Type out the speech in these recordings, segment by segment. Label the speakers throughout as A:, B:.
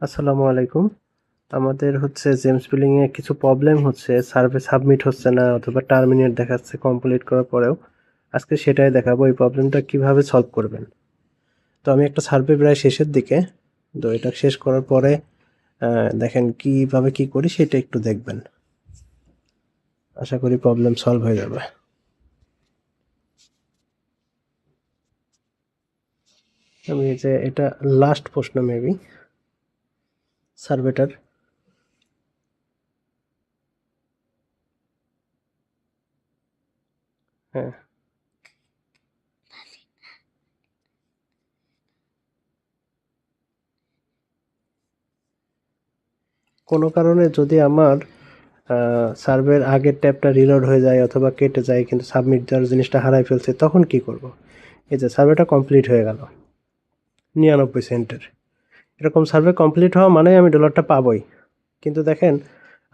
A: আসসালামু আলাইকুম। আমাদের হচ্ছে জেমস বিলিং এ কিছু প্রবলেম হচ্ছে, সার্ভে সাবমিট হচ্ছে না অথবা টার্মিনেট দেখাচ্ছে কমপ্লিট করার পরেও। আজকে সেটাই দেখাবো এই প্রবলেমটা কিভাবে সলভ করবেন। তো আমি একটা সার্ভে প্রায় শেষের দিকে, তো এটা শেষ করার পরে দেখেন কিভাবে কি করি সেটা একটু দেখবেন। আশা করি প্রবলেম সলভ হয়ে যাবে। আমি এই যে এটা লাস্ট প্রশ্ন মেবি সার্ভেটার। হ্যাঁ, কোনো কারণে যদি আমার সার্ভের আগের ট্যাবটা রিলোড হয়ে যায় অথবা কেটে যায় কিন্তু সাবমিট দেওয়ার জিনিসটা হারাই ফেলছে, তখন কি করব? এই যে সার্ভেটা কমপ্লিট হয়ে গেল 99 সেন্টের, এরকম সার্ভে কমপ্লিট হওয়া মানে আমি ডলারটা পাবোই। কিন্তু দেখেন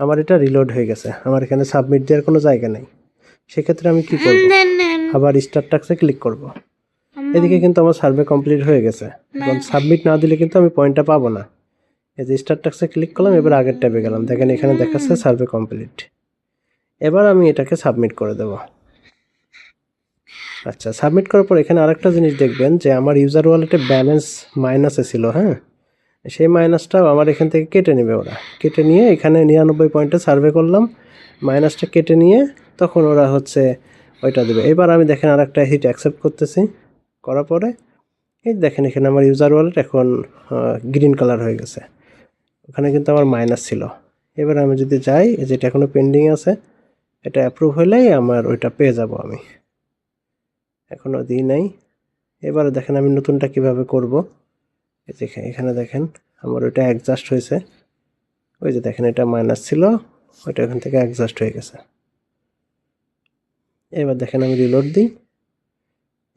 A: আমার এটা রিলোড হয়ে গেছে, আমার এখানে সাবমিট দেওয়ার কোনো জায়গা নেই। সেক্ষেত্রে আমি কি করব? আবার স্টার টাক্সে ক্লিক করব। এদিকে কিন্তু আমার সার্ভে কমপ্লিট হয়ে গেছে, এখন সাবমিট না দিলে কিন্তু আমি পয়েন্টটা পাবো না। এই যে স্টার টাক্সে ক্লিক করলাম, এবার আগের ট্যাবে গেলাম, দেখেন এখানে দেখাচ্ছে সার্ভে কমপ্লিট। এবার আমি এটাকে সাবমিট করে দেব। আচ্ছা, সাবমিট করার পর এখানে আরেকটা জিনিস দেখবেন যে আমার ইউজার ওয়ালেটে ব্যালেন্স মাইনাসে ছিল। হ্যাঁ, সেই মাইনাসটাও আমার এখান থেকে কেটে নেবে ওরা। কেটে নিয়ে এখানে 99 পয়েন্টে সার্ভে করলাম, মাইনাসটা কেটে নিয়ে তখন ওরা হচ্ছে ওইটা দেবে। এবার আমি দেখেন আরেকটা হিট অ্যাকসেপ্ট করতেছি, করার পরে এই দেখেন এখানে আমার ইউজার ওয়ালেট এখন গ্রিন কালার হয়ে গেছে। ওখানে কিন্তু আমার মাইনাস ছিল। এবার আমি যদি যাই, যেটা এখনও পেন্ডিং আছে, এটা অ্যাপ্রুভ হলেই আমার ওইটা পেয়ে যাব আমি। এখনও দিই নাই। এবারে দেখেন আমি নতুনটা কিভাবে করব। এই যে এখানে দেখেন আমার ওইটা অ্যাডজাস্ট হয়েছে। ওই যে দেখেন এটা মাইনাস ছিল, ওইটা এখান থেকে অ্যাডজাস্ট হয়ে গেছে। এবার দেখেন আমি রিলোড দিই,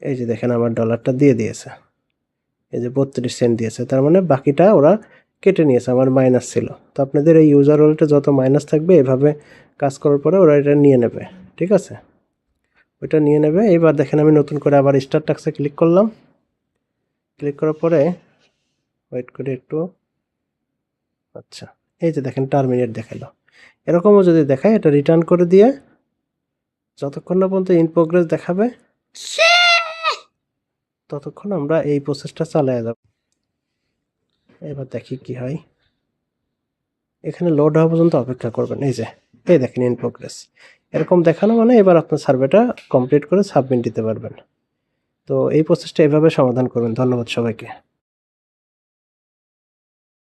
A: এই যে দেখেন আমার ডলারটা দিয়ে দিয়েছে। এই যে 32 সেন্ট দিয়েছে, তার মানে বাকিটা ওরা কেটে নিয়েছে, আমার মাইনাস ছিল। তো আপনাদের এই ইউজার ওয়ালেটে যত মাইনাস থাকবে এভাবে কাজ করার পরে ওরা এটা নিয়ে নেবে। ঠিক আছে, ওইটা নিয়ে নেবে। এবার দেখেন আমি নতুন করে আবার স্টার টাক্সে ক্লিক করলাম। ক্লিক করার পরে ওয়েট করে একটু, আচ্ছা এই যে দেখেন টার্মিনেট দেখালো। এরকমও যদি দেখায় এটা রিটার্ন করে দিয়ে যতক্ষণ না পর্যন্ত ইন প্রোগ্রেস দেখাবে ততক্ষণ আমরা এই প্রসেসটা চালিয়ে যাব। এবার দেখি কি হয়। এখানে লোড হওয়া পর্যন্ত অপেক্ষা করবেন। এই যে এই দেখেন ইন প্রোগ্রেস এরকম দেখানো মানে এবার আপনার সার্ভেটা কমপ্লিট করে সাবমিট দিতে পারবেন। তো এই প্রসেসটা এভাবে সমাধান করবেন। ধন্যবাদ সবাইকে।